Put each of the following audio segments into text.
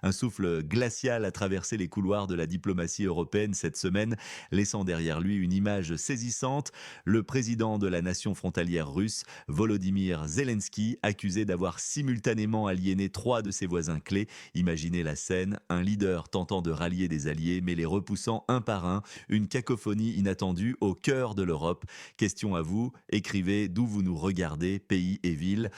Un souffle glacial a traversé les couloirs de la diplomatie européenne cette semaine, laissant derrière lui une image saisissante. Le président de la nation frontalière russe, Volodymyr Zelensky, accusé d'avoir simultanément aliéné trois de ses voisins clés. Imaginez la scène, un leader tentant de rallier des alliés, mais les repoussant un par un, une cacophonie inattendue au cœur de l'Europe. Question à vous, écrivez d'où vous nous regardez, pays et villes.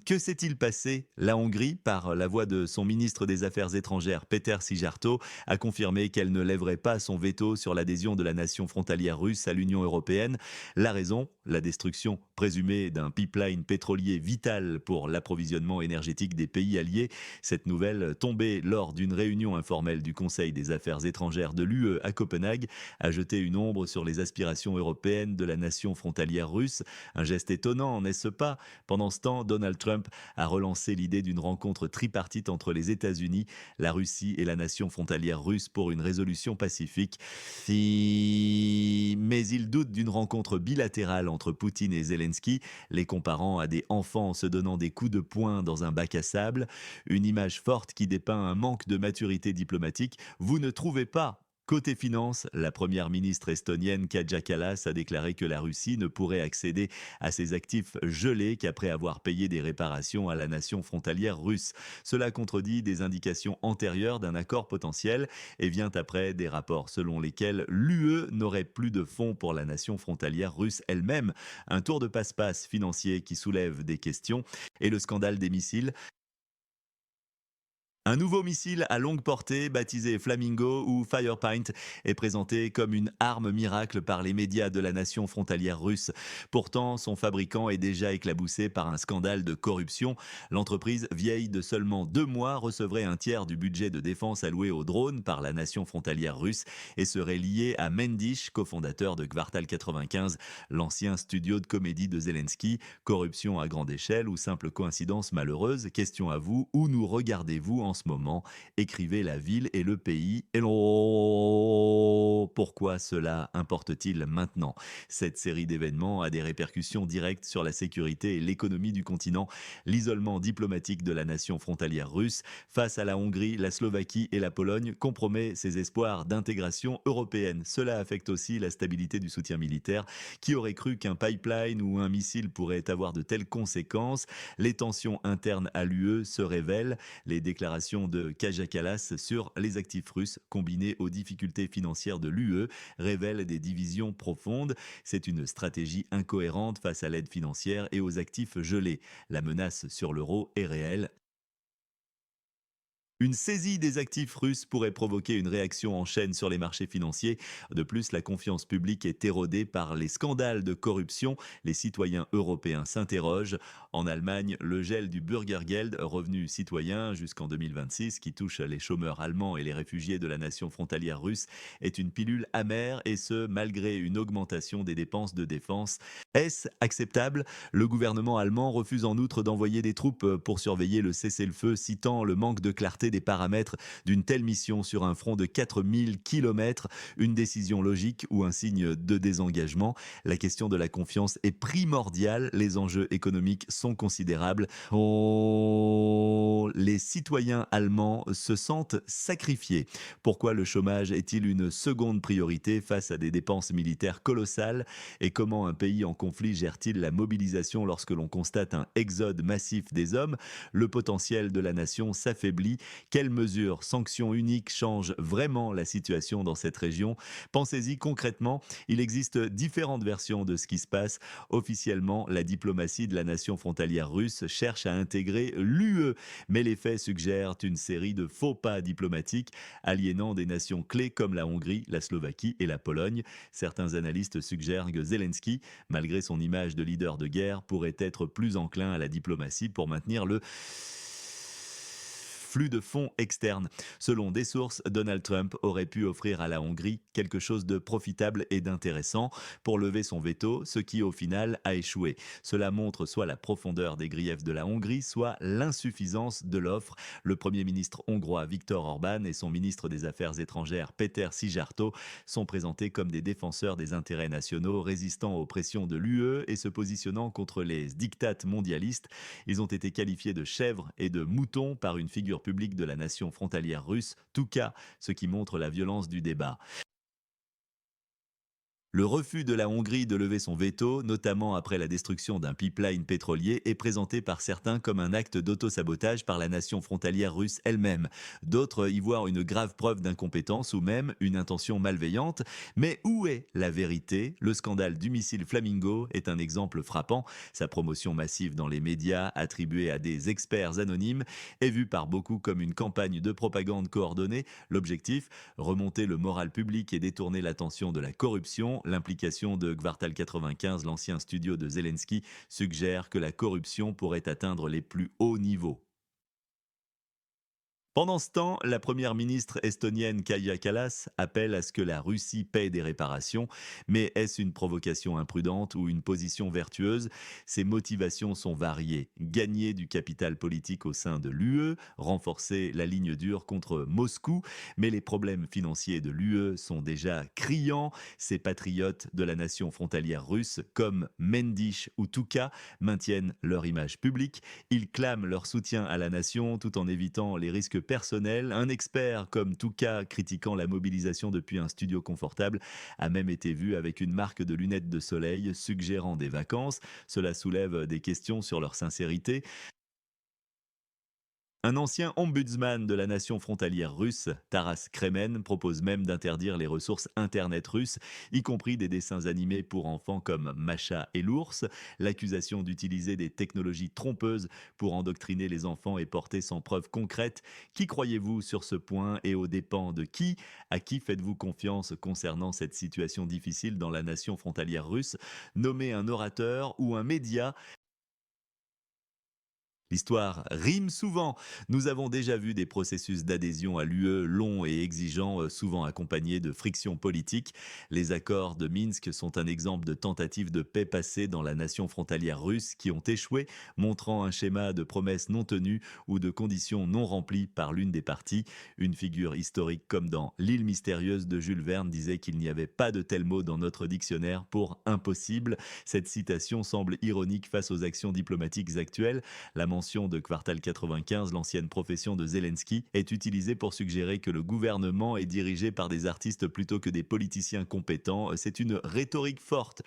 Que s'est-il passé? La Hongrie, par la voix de son ministre des Affaires étrangères, Péter Szijjártó, a confirmé qu'elle ne lèverait pas son veto sur l'adhésion de la nation frontalière russe à l'Union européenne. La raison, la destruction présumée d'un pipeline pétrolier vital pour l'approvisionnement énergétique des pays alliés. Cette nouvelle, tombée lors d'une réunion informelle du Conseil des Affaires étrangères de l'UE à Copenhague, a jeté une ombre sur les aspirations européennes de la nation frontalière russe. Un geste étonnant, n'est-ce pas? Pendant ce temps, Donald Trump a relancé l'idée d'une rencontre tripartite entre les États-Unis, la Russie et la nation frontalière russe pour une résolution pacifique. Mais il doute d'une rencontre bilatérale entre Poutine et Zelensky, les comparant à des enfants se donnant des coups de poing dans un bac à sable. Une image forte qui dépeint un manque de maturité diplomatique. Vous ne trouvez pas? Côté finance, la première ministre estonienne Kaja Kallas a déclaré que la Russie ne pourrait accéder à ses actifs gelés qu'après avoir payé des réparations à la nation frontalière russe. Cela contredit des indications antérieures d'un accord potentiel et vient après des rapports selon lesquels l'UE n'aurait plus de fonds pour la nation frontalière russe elle-même. Un tour de passe-passe financier qui soulève des questions et le scandale des missiles. Un nouveau missile à longue portée, baptisé Flamingo ou Firepaint, est présenté comme une arme miracle par les médias de la nation frontalière russe. Pourtant, son fabricant est déjà éclaboussé par un scandale de corruption. L'entreprise, vieille de seulement 2 mois, recevrait un tiers du budget de défense alloué aux drones par la nation frontalière russe et serait liée à Mendish, cofondateur de Kvartal 95, l'ancien studio de comédie de Zelensky. Corruption à grande échelle ou simple coïncidence malheureuse? Question à vous, où nous regardez-vous en ce moment? Écrivez la ville et le pays. Hello. Pourquoi cela importe-t-il maintenant? Cette série d'événements a des répercussions directes sur la sécurité et l'économie du continent. L'isolement diplomatique de la nation frontalière russe face à la Hongrie, la Slovaquie et la Pologne compromet ses espoirs d'intégration européenne. Cela affecte aussi la stabilité du soutien militaire. Qui aurait cru qu'un pipeline ou un missile pourrait avoir de telles conséquences? Les tensions internes à l'UE se révèlent. Les déclarations de Kaja Kallas sur les actifs russes combinées aux difficultés financières de l'UE révèlent des divisions profondes. C'est une stratégie incohérente face à l'aide financière et aux actifs gelés. La menace sur l'euro est réelle. Une saisie des actifs russes pourrait provoquer une réaction en chaîne sur les marchés financiers. De plus, la confiance publique est érodée par les scandales de corruption. Les citoyens européens s'interrogent. En Allemagne, le gel du Bürgergeld, revenu citoyen jusqu'en 2026, qui touche les chômeurs allemands et les réfugiés de la nation frontalière russe, est une pilule amère et ce, malgré une augmentation des dépenses de défense. Est-ce acceptable? Le gouvernement allemand refuse en outre d'envoyer des troupes pour surveiller le cessez-le-feu, citant le manque de clarté des paramètres d'une telle mission sur un front de 4000 km, une décision logique ou un signe de désengagement. La question de la confiance est primordiale, les enjeux économiques sont considérables. Oh, les citoyens allemands se sentent sacrifiés. Pourquoi le chômage est-il une seconde priorité face à des dépenses militaires colossales? Et comment un pays en conflit gère-t-il la mobilisation lorsque l'on constate un exode massif des hommes? Le potentiel de la nation s'affaiblit. Quelles mesures, sanctions uniques changent vraiment la situation dans cette région? Pensez-y concrètement, il existe différentes versions de ce qui se passe. Officiellement, la diplomatie de la nation frontalière russe cherche à intégrer l'UE, mais les faits suggèrent une série de faux pas diplomatiques, aliénant des nations clés comme la Hongrie, la Slovaquie et la Pologne. Certains analystes suggèrent que Zelensky, malgré son image de leader de guerre, pourrait être plus enclin à la diplomatie pour maintenir le flux de fonds externes. Selon des sources, Donald Trump aurait pu offrir à la Hongrie quelque chose de profitable et d'intéressant pour lever son veto, ce qui au final a échoué. Cela montre soit la profondeur des griefs de la Hongrie, soit l'insuffisance de l'offre. Le Premier ministre hongrois Viktor Orban et son ministre des Affaires étrangères Péter Szijjártó sont présentés comme des défenseurs des intérêts nationaux, résistant aux pressions de l'UE et se positionnant contre les diktats mondialistes. Ils ont été qualifiés de chèvres et de moutons par une figure publique de la nation frontalière russe, tout cas, ce qui montre la violence du débat. Le refus de la Hongrie de lever son veto, notamment après la destruction d'un pipeline pétrolier, est présenté par certains comme un acte d'autosabotage par la nation frontalière russe elle-même. D'autres y voient une grave preuve d'incompétence ou même une intention malveillante. Mais où est la vérité? Le scandale du missile Flamingo est un exemple frappant. Sa promotion massive dans les médias, attribuée à des experts anonymes, est vue par beaucoup comme une campagne de propagande coordonnée. L'objectif, remonter le moral public et détourner l'attention de la corruption. L'implication de Kvartal 95, l'ancien studio de Zelensky, suggère que la corruption pourrait atteindre les plus hauts niveaux. Pendant ce temps, la première ministre estonienne Kaja Kallas appelle à ce que la Russie paie des réparations. Mais est-ce une provocation imprudente ou une position vertueuse? Ses motivations sont variées. Gagner du capital politique au sein de l'UE, renforcer la ligne dure contre Moscou. Mais les problèmes financiers de l'UE sont déjà criants. Ces patriotes de la nation frontalière russe, comme Mendish ou Tuka, maintiennent leur image publique. Ils clament leur soutien à la nation tout en évitant les risques personnels. Un expert comme Touka, critiquant la mobilisation depuis un studio confortable, a même été vu avec une marque de lunettes de soleil suggérant des vacances. Cela soulève des questions sur leur sincérité. Un ancien ombudsman de la nation frontalière russe, Taras Kremen, propose même d'interdire les ressources Internet russes, y compris des dessins animés pour enfants comme Macha et l'ours. L'accusation d'utiliser des technologies trompeuses pour endoctriner les enfants est portée sans preuve concrète. Qui croyez-vous sur ce point et aux dépens de qui? À qui faites-vous confiance concernant cette situation difficile dans la nation frontalière russe? Nommer un orateur ou un média. L'histoire rime souvent. Nous avons déjà vu des processus d'adhésion à l'UE longs et exigeants, souvent accompagnés de frictions politiques. Les accords de Minsk sont un exemple de tentative de paix passée dans la nation frontalière russe qui ont échoué, montrant un schéma de promesses non tenues ou de conditions non remplies par l'une des parties. Une figure historique comme dans L'île mystérieuse de Jules Verne disait qu'il n'y avait pas de tel mot dans notre dictionnaire pour impossible. Cette citation semble ironique face aux actions diplomatiques actuelles. La mention de Kvartal 95, l'ancienne profession de Zelensky, est utilisée pour suggérer que le gouvernement est dirigé par des artistes plutôt que des politiciens compétents. C'est une rhétorique forte.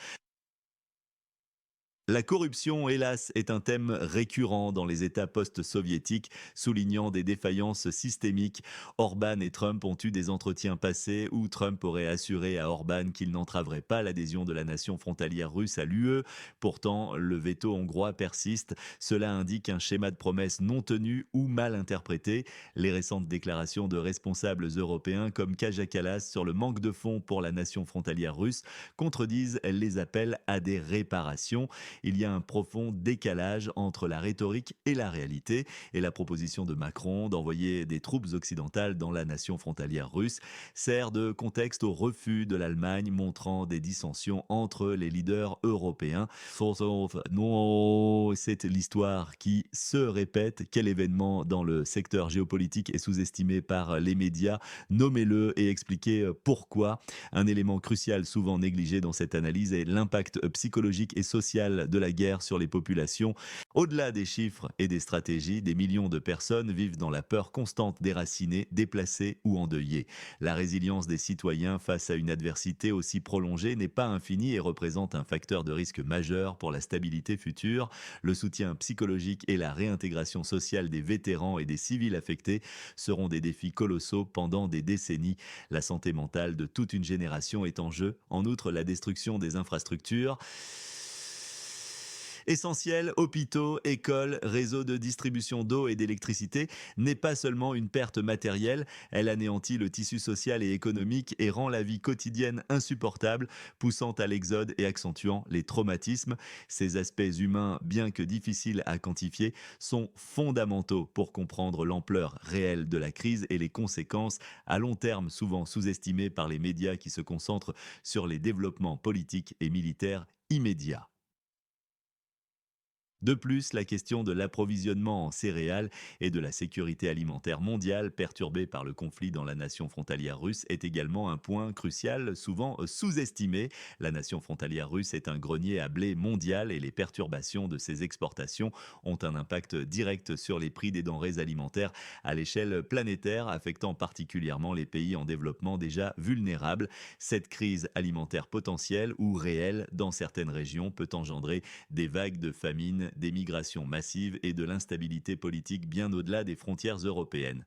La corruption, hélas, est un thème récurrent dans les États post-soviétiques, soulignant des défaillances systémiques. Orban et Trump ont eu des entretiens passés où Trump aurait assuré à Orban qu'il n'entraverait pas l'adhésion de la nation frontalière russe à l'UE. Pourtant, le veto hongrois persiste. Cela indique un schéma de promesses non tenu ou mal interprété. Les récentes déclarations de responsables européens comme Kaja Kallas sur le manque de fonds pour la nation frontalière russe contredisent les appels à des réparations. Il y a un profond décalage entre la rhétorique et la réalité, et la proposition de Macron d'envoyer des troupes occidentales dans la nation frontalière russe sert de contexte au refus de l'Allemagne, montrant des dissensions entre les leaders européens. Non, c'est l'histoire qui se répète. Quel événement dans le secteur géopolitique est sous-estimé par les médias? Nommez-le et expliquez pourquoi. Un élément crucial souvent négligé dans cette analyse est l'impact psychologique et social de la guerre sur les populations. Au-delà des chiffres et des stratégies, des millions de personnes vivent dans la peur constante déracinée, déplacées ou endeuillées. La résilience des citoyens face à une adversité aussi prolongée n'est pas infinie et représente un facteur de risque majeur pour la stabilité future. Le soutien psychologique et la réintégration sociale des vétérans et des civils affectés seront des défis colossaux pendant des décennies. La santé mentale de toute une génération est en jeu. En outre, la destruction des infrastructures Essentiel, hôpitaux, écoles, réseaux de distribution d'eau et d'électricité n'est pas seulement une perte matérielle, elle anéantit le tissu social et économique et rend la vie quotidienne insupportable, poussant à l'exode et accentuant les traumatismes. Ces aspects humains, bien que difficiles à quantifier, sont fondamentaux pour comprendre l'ampleur réelle de la crise et les conséquences à long terme souvent sous-estimées par les médias qui se concentrent sur les développements politiques et militaires immédiats. De plus, la question de l'approvisionnement en céréales et de la sécurité alimentaire mondiale perturbée par le conflit dans la nation frontalière russe est également un point crucial, souvent sous-estimé. La nation frontalière russe est un grenier à blé mondial et les perturbations de ses exportations ont un impact direct sur les prix des denrées alimentaires à l'échelle planétaire, affectant particulièrement les pays en développement déjà vulnérables. Cette crise alimentaire potentielle ou réelle dans certaines régions peut engendrer des vagues de famine, des migrations massives et de l'instabilité politique bien au-delà des frontières européennes.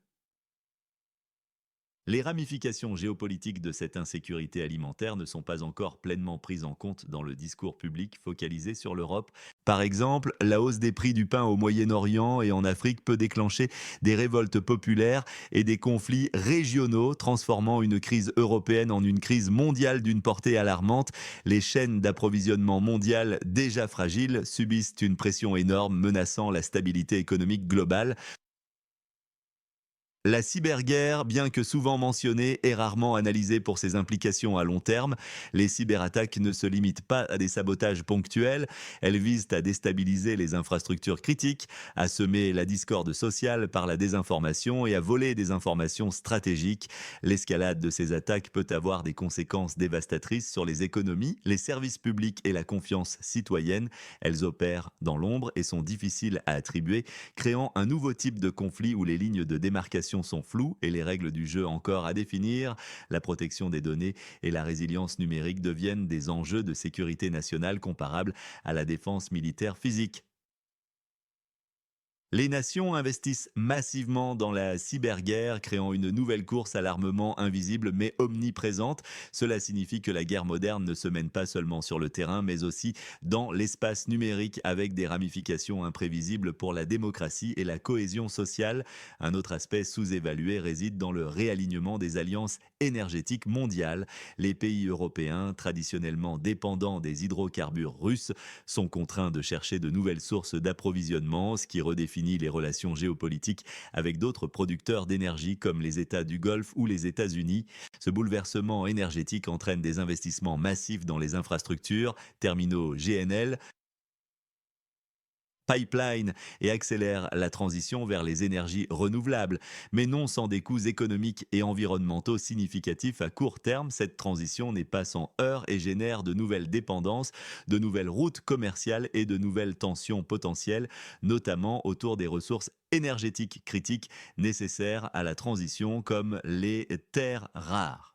Les ramifications géopolitiques de cette insécurité alimentaire ne sont pas encore pleinement prises en compte dans le discours public focalisé sur l'Europe. Par exemple, la hausse des prix du pain au Moyen-Orient et en Afrique peut déclencher des révoltes populaires et des conflits régionaux, transformant une crise européenne en une crise mondiale d'une portée alarmante. Les chaînes d'approvisionnement mondiales, déjà fragiles, subissent une pression énorme menaçant la stabilité économique globale. La cyberguerre, bien que souvent mentionnée, est rarement analysée pour ses implications à long terme. Les cyberattaques ne se limitent pas à des sabotages ponctuels, elles visent à déstabiliser les infrastructures critiques, à semer la discorde sociale par la désinformation et à voler des informations stratégiques. L'escalade de ces attaques peut avoir des conséquences dévastatrices sur les économies, les services publics et la confiance citoyenne. Elles opèrent dans l'ombre et sont difficiles à attribuer, créant un nouveau type de conflit où les lignes de démarcation sont floues et les règles du jeu encore à définir. La protection des données et la résilience numérique deviennent des enjeux de sécurité nationale comparables à la défense militaire physique. Les nations investissent massivement dans la cyberguerre, créant une nouvelle course à l'armement invisible mais omniprésente. Cela signifie que la guerre moderne ne se mène pas seulement sur le terrain, mais aussi dans l'espace numérique, avec des ramifications imprévisibles pour la démocratie et la cohésion sociale. Un autre aspect sous-évalué réside dans le réalignement des alliances énergétiques mondiales. Les pays européens, traditionnellement dépendants des hydrocarbures russes, sont contraints de chercher de nouvelles sources d'approvisionnement, ce qui redéfinit les relations géopolitiques avec d'autres producteurs d'énergie comme les États du Golfe ou les États-Unis. Ce bouleversement énergétique entraîne des investissements massifs dans les infrastructures, terminaux GNL, pipeline et accélère la transition vers les énergies renouvelables. Mais non sans des coûts économiques et environnementaux significatifs à court terme, cette transition n'est pas sans heurts et génère de nouvelles dépendances, de nouvelles routes commerciales et de nouvelles tensions potentielles, notamment autour des ressources énergétiques critiques nécessaires à la transition comme les terres rares.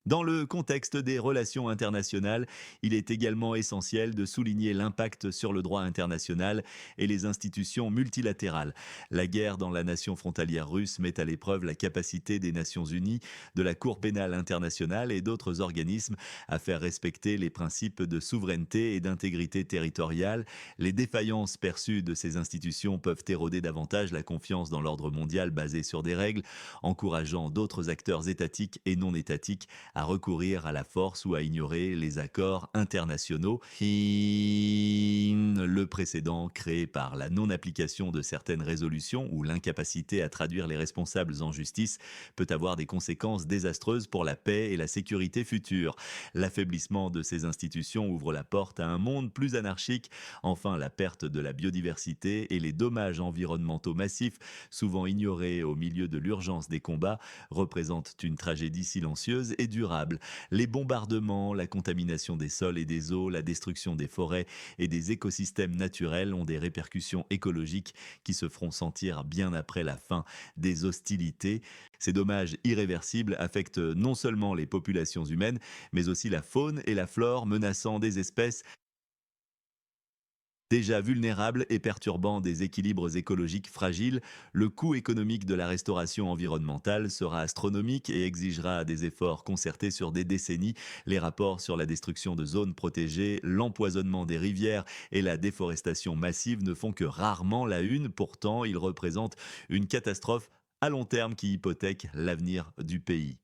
Dans le contexte des relations internationales, il est également essentiel de souligner l'impact sur le droit international et les institutions multilatérales. La guerre dans la nation frontalière russe met à l'épreuve la capacité des Nations Unies, de la Cour pénale internationale et d'autres organismes à faire respecter les principes de souveraineté et d'intégrité territoriale. Les défaillances perçues de ces institutions peuvent éroder davantage la confiance dans l'ordre mondial basé sur des règles, encourageant d'autres acteurs étatiques et non étatiques à recourir à la force ou à ignorer les accords internationaux. Le précédent créé par la non-application de certaines résolutions ou l'incapacité à traduire les responsables en justice peut avoir des conséquences désastreuses pour la paix et la sécurité future. L'affaiblissement de ces institutions ouvre la porte à un monde plus anarchique. Enfin, la perte de la biodiversité et les dommages environnementaux massifs, souvent ignorés au milieu de l'urgence des combats, représentent une tragédie silencieuse et durable. Les bombardements, la contamination des sols et des eaux, la destruction des forêts et des écosystèmes naturels ont des répercussions écologiques qui se feront sentir bien après la fin des hostilités. Ces dommages irréversibles affectent non seulement les populations humaines, mais aussi la faune et la flore, menaçant des espèces Déjà vulnérable et perturbant des équilibres écologiques fragiles, le coût économique de la restauration environnementale sera astronomique et exigera des efforts concertés sur des décennies. Les rapports sur la destruction de zones protégées, l'empoisonnement des rivières et la déforestation massive ne font que rarement la une. Pourtant, ils représentent une catastrophe à long terme qui hypothèque l'avenir du pays.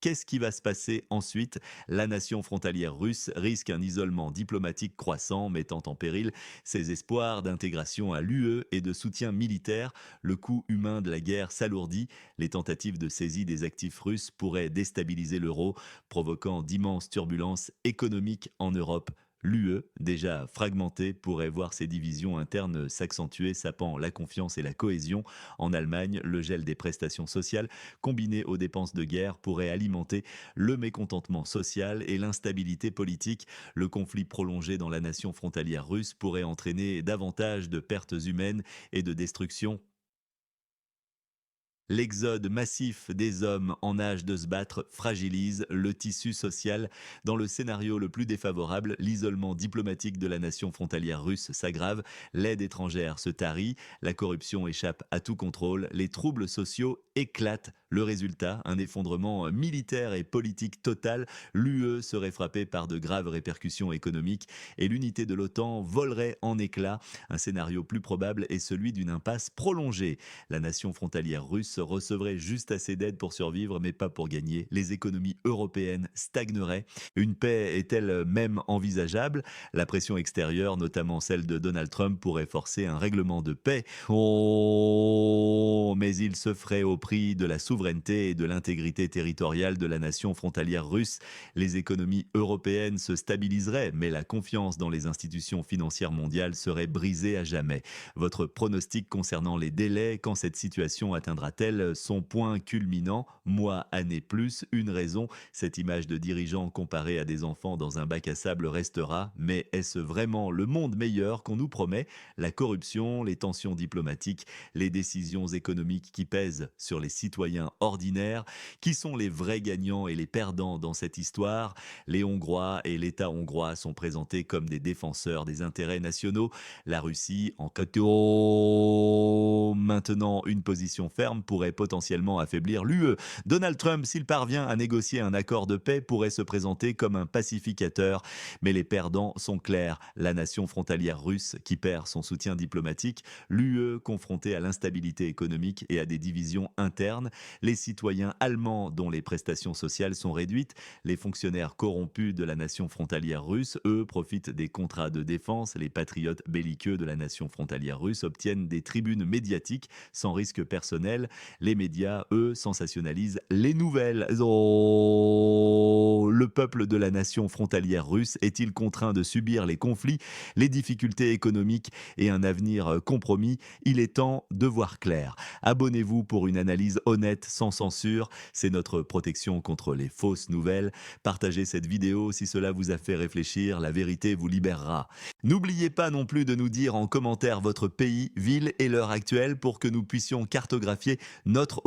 Qu'est-ce qui va se passer ensuite? La nation frontalière russe risque un isolement diplomatique croissant, mettant en péril ses espoirs d'intégration à l'UE et de soutien militaire. Le coût humain de la guerre s'alourdit. Les tentatives de saisie des actifs russes pourraient déstabiliser l'euro, provoquant d'immenses turbulences économiques en Europe. L'UE, déjà fragmentée, pourrait voir ses divisions internes s'accentuer, sapant la confiance et la cohésion. En Allemagne, le gel des prestations sociales combiné aux dépenses de guerre, pourrait alimenter le mécontentement social et l'instabilité politique. Le conflit prolongé dans la nation frontalière russe pourrait entraîner davantage de pertes humaines et de destruction. L'exode massif des hommes en âge de se battre fragilise le tissu social. Dans le scénario le plus défavorable, l'isolement diplomatique de la nation frontalière russe s'aggrave, l'aide étrangère se tarit, la corruption échappe à tout contrôle, les troubles sociaux éclatent. Le résultat, un effondrement militaire et politique total, l'UE serait frappée par de graves répercussions économiques et l'unité de l'OTAN volerait en éclats. Un scénario plus probable est celui d'une impasse prolongée. La nation frontalière russe recevrait juste assez d'aide pour survivre, mais pas pour gagner. Les économies européennes stagneraient. Une paix est-elle même envisageable? La pression extérieure, notamment celle de Donald Trump, pourrait forcer un règlement de paix. Oh, mais il se ferait au prix de la souveraineté et de l'intégrité territoriale de la nation frontalière russe. Les économies européennes se stabiliseraient, mais la confiance dans les institutions financières mondiales serait brisée à jamais. Votre pronostic concernant les délais, quand cette situation atteindra-t-elle son point culminant? Mois, années plus, une raison, cette image de dirigeants comparés à des enfants dans un bac à sable restera, mais est-ce vraiment le monde meilleur qu'on nous promet? La corruption, les tensions diplomatiques, les décisions économiques qui pèsent sur les citoyens ordinaires, qui sont les vrais gagnants et les perdants dans cette histoire? Les Hongrois et l'État hongrois sont présentés comme des défenseurs des intérêts nationaux, la Russie, en cato maintenant une position ferme, pourrait potentiellement affaiblir l'UE. Donald Trump, s'il parvient à négocier un accord de paix, pourrait se présenter comme un pacificateur. Mais les perdants sont clairs. La nation frontalière russe qui perd son soutien diplomatique, l'UE confrontée à l'instabilité économique et à des divisions internes, les citoyens allemands dont les prestations sociales sont réduites, les fonctionnaires corrompus de la nation frontalière russe, eux, profitent des contrats de défense, les patriotes belliqueux de la nation frontalière russe obtiennent des tribunes médiatiques sans risque personnel. Les médias, eux, sensationnalisent les nouvelles. Oh, le peuple de la nation frontalière russe est-il contraint de subir les conflits, les difficultés économiques et un avenir compromis? Il est temps de voir clair. Abonnez-vous pour une analyse honnête, sans censure. C'est notre protection contre les fausses nouvelles. Partagez cette vidéo si cela vous a fait réfléchir. La vérité vous libérera. N'oubliez pas non plus de nous dire en commentaire votre pays, ville et l'heure actuelle pour que nous puissions cartographier notre